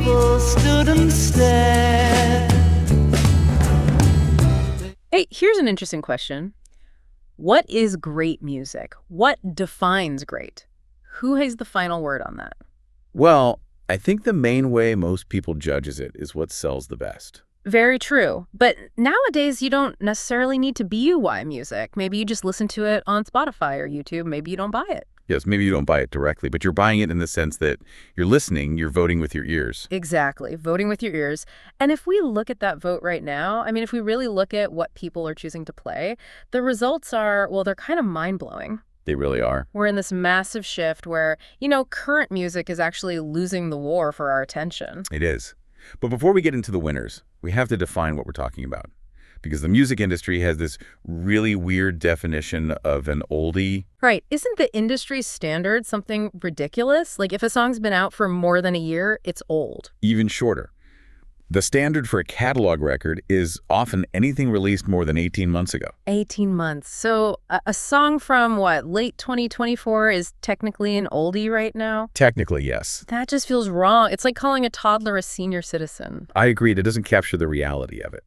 people stood and stared. Hey, here's an interesting question. What is great music? What defines great? Who has the final word on that? Well, I think the main way most people judges it is what sells the best. Very true. But nowadays, you don't necessarily need to buy music. Maybe you just listen to it on Spotify or YouTube. Maybe you don't buy it. Yes, maybe you don't buy it directly, but you're buying it in the sense that you're listening, you're voting with your ears. Exactly. Voting with your ears. And if we look at that vote right now, I mean, if we really look at what people are choosing to play, the results are, well, they're kind of mind-blowing. They really are. We're in this massive shift where, current music is actually losing the war for our attention. It is. But before we get into the winners, we have to define what we're talking about. Because the music industry has this really weird definition of an oldie. Right. Isn't the industry standard something ridiculous? Like if a song's been out for more than a year, it's old. Even shorter. The standard for a catalog record is often anything released more than 18 months ago. 18 months. So a song from, late 2024 is technically an oldie right now? Technically, yes. That just feels wrong. It's like calling a toddler a senior citizen. I agree. It doesn't capture the reality of it.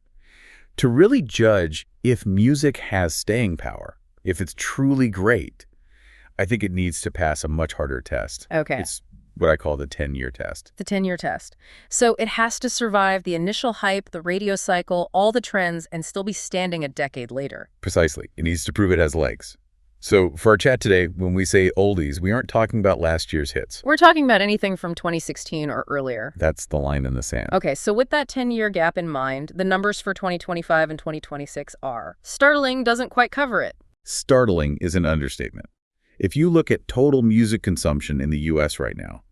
To really judge if music has staying power, if it's truly great, I think it needs to pass a much harder test. Okay. It's what I call the 10-year test. The 10-year test. So it has to survive the initial hype, the radio cycle, all the trends, and still be standing a decade later. Precisely. It needs to prove it has legs. So for our chat today, when we say oldies, we aren't talking about last year's hits. We're talking about anything from 2016 or earlier. That's the line in the sand. Okay, so with that 10-year gap in mind, the numbers for 2025 and 2026 are startling, doesn't quite cover it. Startling is an understatement. If you look at total music consumption in the U.S. right now,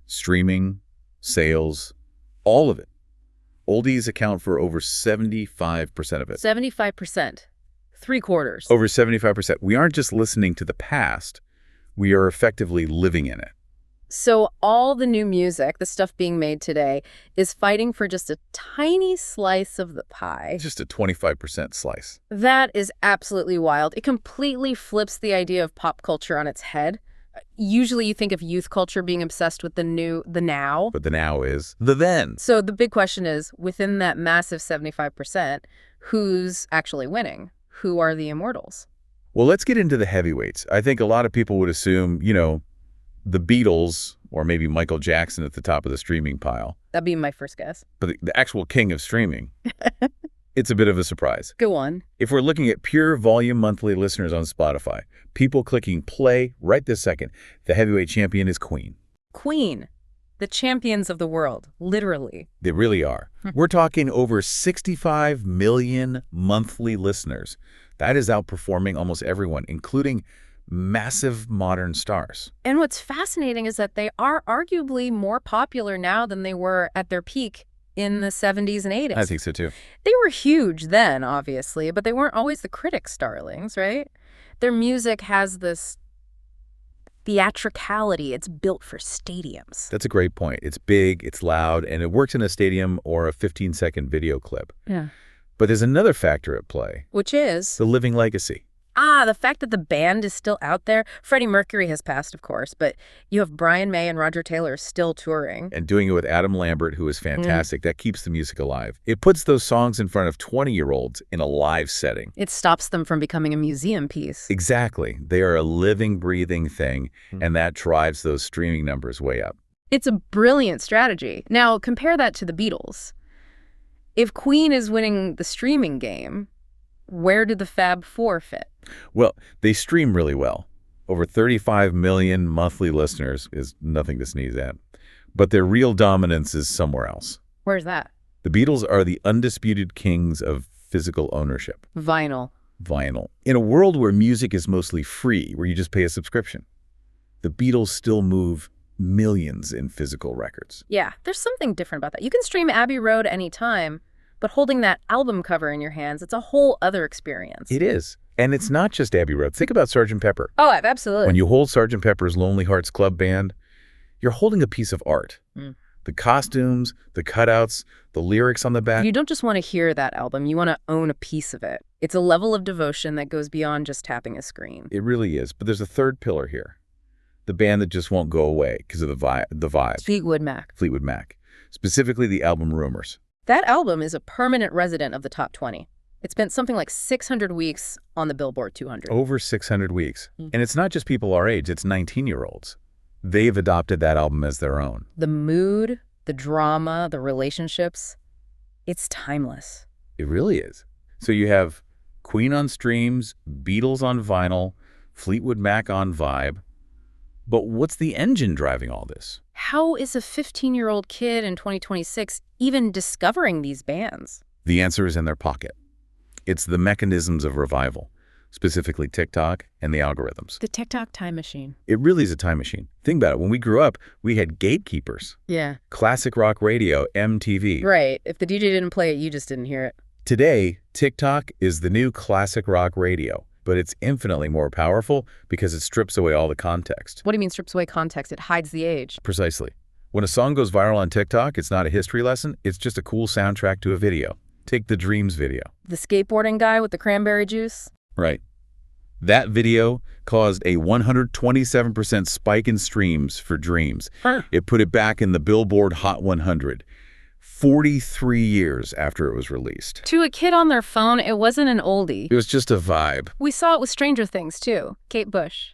streaming, sales, all of it, oldies account for over 75% of it. 75%. 3/4. Over 75%. We aren't just listening to the past, we are effectively living in it. So all the new music, the stuff being made today, is fighting for just a tiny slice of the pie. Just a 25% slice. That is absolutely wild. It completely flips the idea of pop culture on its head. Usually you think of youth culture being obsessed with the now. But the now is the then. So the big question is, within that massive 75%, who's actually winning? Who are the Immortals? Well, let's get into the heavyweights. I think a lot of people would assume, the Beatles or maybe Michael Jackson at the top of the streaming pile. That'd be my first guess. But the actual king of streaming, it's a bit of a surprise. Go on. If we're looking at pure volume monthly listeners on Spotify, people clicking play right this second, the heavyweight champion is Queen. Queen. The champions of the world, literally. They really are. We're talking over 65 million monthly listeners. That is outperforming almost everyone, including massive modern stars. And what's fascinating is that they are arguably more popular now than they were at their peak in the 70s and 80s. I think so, too. They were huge then, obviously, but they weren't always the critics' darlings, right? Their music has this theatricality. It's built for stadiums. That's a great point. It's big, it's loud, and it works in a stadium or a 15-second video clip. Yeah. But there's another factor at play. Which is? The living legacy. The fact that the band is still out there. Freddie Mercury has passed, of course, but you have Brian May and Roger Taylor still touring. And doing it with Adam Lambert, who is fantastic. That keeps the music alive. It puts those songs in front of 20-year-olds in a live setting. It stops them from becoming a museum piece. Exactly. They are a living, breathing thing, and that drives those streaming numbers way up. It's a brilliant strategy. Now, compare that to the Beatles. If Queen is winning the streaming game, where do the Fab Four fit? Well, they stream really well. Over 35 million monthly listeners is nothing to sneeze at. But their real dominance is somewhere else. Where's that? The Beatles are the undisputed kings of physical ownership. Vinyl. In a world where music is mostly free, where you just pay a subscription, the Beatles still move millions in physical records. Yeah, there's something different about that. You can stream Abbey Road anytime, but holding that album cover in your hands, it's a whole other experience. It is. And it's not just Abbey Road. Think about Sgt. Pepper. Oh, absolutely. When you hold Sgt. Pepper's Lonely Hearts Club Band, you're holding a piece of art. The costumes, the cutouts, the lyrics on the back. You don't just want to hear that album. You want to own a piece of it. It's a level of devotion that goes beyond just tapping a screen. It really is. But there's a third pillar here. The band that just won't go away because of the vibe. Fleetwood Mac. Fleetwood Mac. specifically the album Rumors. That album is a permanent resident of the top 20. It spent something like 600 weeks on the Billboard 200. Over 600 weeks. And it's not just people our age, it's 19-year-olds. They've adopted that album as their own. The mood, the drama, the relationships, it's timeless. It really is. So you have Queen on streams, Beatles on vinyl, Fleetwood Mac on Vibe. But what's the engine driving all this? How is a 15-year-old kid in 2026 even discovering these bands? The answer is in their pocket. It's the mechanisms of revival, specifically TikTok and the algorithms. The TikTok time machine. It really is a time machine. Think about it. When we grew up, we had gatekeepers. Yeah. Classic rock radio, MTV. Right. If the DJ didn't play it, you just didn't hear it. Today, TikTok is the new classic rock radio, but it's infinitely more powerful because it strips away all the context. What do you mean strips away context? It hides the age. Precisely. When a song goes viral on TikTok, it's not a history lesson. It's just a cool soundtrack to a video. Take the Dreams video. The skateboarding guy with the cranberry juice? Right. That video caused a 127% spike in streams for Dreams. It put it back in the Billboard Hot 100, 43 years after it was released. To a kid on their phone, it wasn't an oldie. It was just a vibe. We saw it with Stranger Things, too. Kate Bush,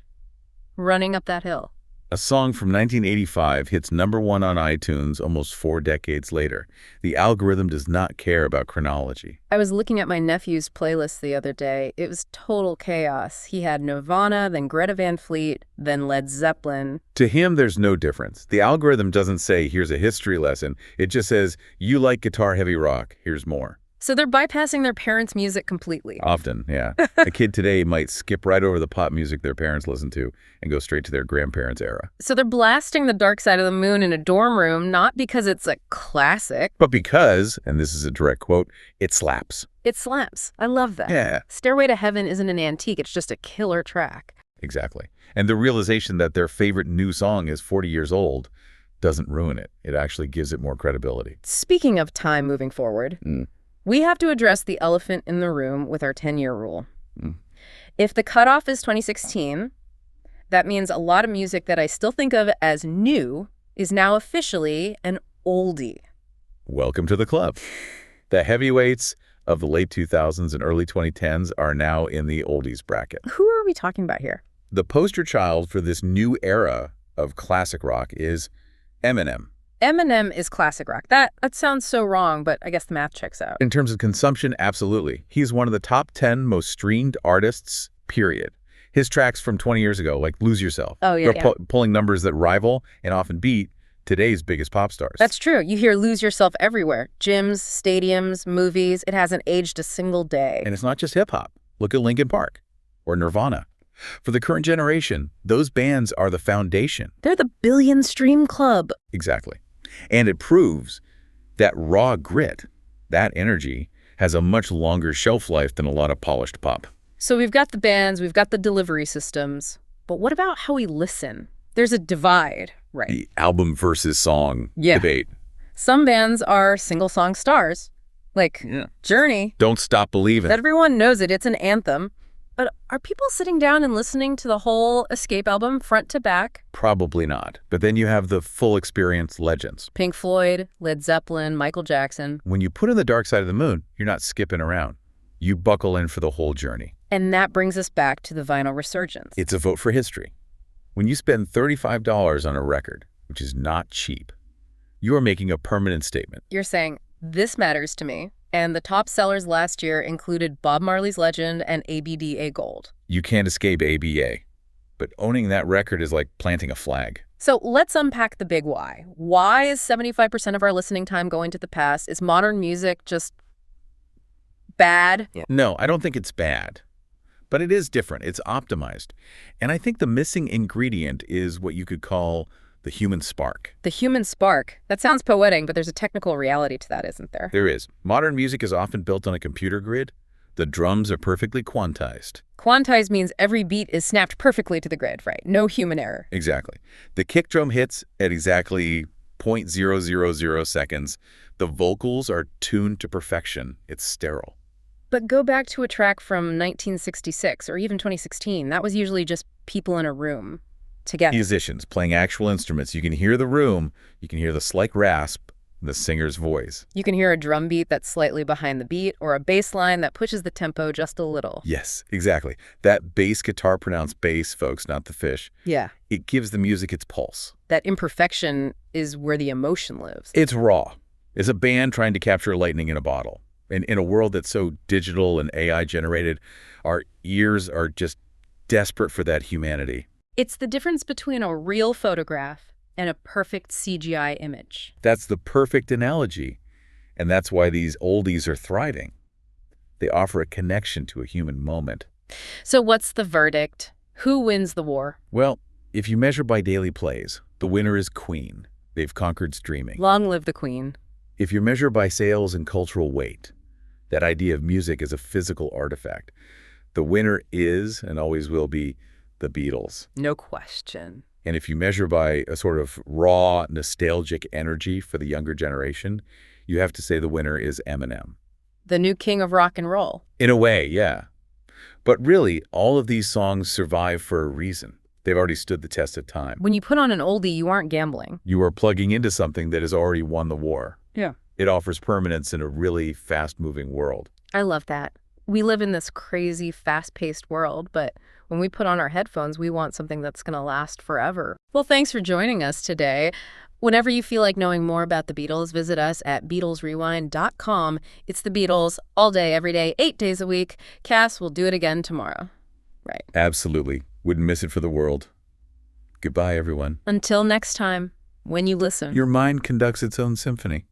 Running Up That Hill. A song from 1985 hits #1 on iTunes almost 4 decades later. The algorithm does not care about chronology. I was looking at my nephew's playlist the other day. It was total chaos. He had Nirvana, then Greta Van Fleet, then Led Zeppelin. To him, there's no difference. The algorithm doesn't say, here's a history lesson. It just says, you like guitar-heavy rock, here's more. So they're bypassing their parents' music completely. Often, yeah. A kid today might skip right over the pop music their parents listened to and go straight to their grandparents' era. So they're blasting The Dark Side of the Moon in a dorm room, not because it's a classic. But because, and this is a direct quote, it slaps. It slaps. I love that. Yeah. Stairway to Heaven isn't an antique. It's just a killer track. Exactly. And the realization that their favorite new song is 40 years old doesn't ruin it. It actually gives it more credibility. Speaking of time moving forward, we have to address the elephant in the room with our 10-year rule. If the cutoff is 2016, that means a lot of music that I still think of as new is now officially an oldie. Welcome to the club. The heavyweights of the late 2000s and early 2010s are now in the oldies bracket. Who are we talking about here? The poster child for this new era of classic rock is Eminem. Eminem is classic rock. That sounds so wrong, but I guess the math checks out. In terms of consumption, absolutely. He's one of the top 10 most streamed artists, period. His tracks from 20 years ago, like Lose Yourself, they're pulling numbers that rival and often beat today's biggest pop stars. That's true. You hear Lose Yourself everywhere. Gyms, stadiums, movies. It hasn't aged a single day. And it's not just hip-hop. Look at Linkin Park or Nirvana. For the current generation, those bands are the foundation. They're the billion stream club. Exactly. And it proves that raw grit, that energy, has a much longer shelf life than a lot of polished pop. So we've got the bands, we've got the delivery systems, but what about how we listen? There's a divide, right? The album versus song debate. Some bands are single-song stars, like Journey. Don't Stop Believin'. Everyone knows it. It's an anthem. But are people sitting down and listening to the whole Escape album front to back? Probably not. But then you have the full experience legends. Pink Floyd, Led Zeppelin, Michael Jackson. When you put in The Dark Side of the Moon, you're not skipping around. You buckle in for the whole journey. And that brings us back to the vinyl resurgence. It's a vote for history. When you spend $35 on a record, which is not cheap, you are making a permanent statement. You're saying, this matters to me. And the top sellers last year included Bob Marley's Legend and ABDA Gold. You can't escape ABA, but owning that record is like planting a flag. So let's unpack the big why. Why is 75% of our listening time going to the past? Is modern music just bad? No, I don't think it's bad. But it is different. It's optimized. And I think the missing ingredient is what you could call the human spark. The human spark. That sounds poetic, but there's a technical reality to that, isn't there? There is. Modern music is often built on a computer grid. The drums are perfectly quantized. Quantized means every beat is snapped perfectly to the grid, right? No human error. Exactly. The kick drum hits at exactly 0.000 seconds. The vocals are tuned to perfection. It's sterile. But go back to a track from 1966 or even 2016. That was usually just people in a room together. Musicians playing actual instruments. You can hear the room, you can hear the slight rasp, the singer's voice. You can hear a drum beat that's slightly behind the beat or a bass line that pushes the tempo just a little. Yes, exactly. That bass guitar, pronounced bass, folks, not the fish. Yeah. It gives the music its pulse. That imperfection is where the emotion lives. It's raw. It's a band trying to capture lightning in a bottle. And in a world that's so digital and AI-generated, our ears are just desperate for that humanity. It's the difference between a real photograph and a perfect CGI image. That's the perfect analogy. And that's why these oldies are thriving. They offer a connection to a human moment. So what's the verdict? Who wins the war? Well, if you measure by daily plays, the winner is Queen. They've conquered streaming. Long live the Queen. If you measure by sales and cultural weight, that idea of music as a physical artifact, the winner is and always will be the Beatles. No question. And if you measure by a sort of raw, nostalgic energy for the younger generation, you have to say the winner is Eminem. The new king of rock and roll. In a way, yeah. But really, all of these songs survive for a reason. They've already stood the test of time. When you put on an oldie, you aren't gambling. You are plugging into something that has already won the war. Yeah. It offers permanence in a really fast-moving world. I love that. We live in this crazy, fast-paced world, but when we put on our headphones, we want something that's going to last forever. Well, thanks for joining us today. Whenever you feel like knowing more about the Beatles, visit us at BeatlesRewind.com. It's the Beatles, all day, every day, 8 days a week. Cass will do it again tomorrow. Right. Absolutely. Wouldn't miss it for the world. Goodbye, everyone. Until next time, when you listen. Your mind conducts its own symphony.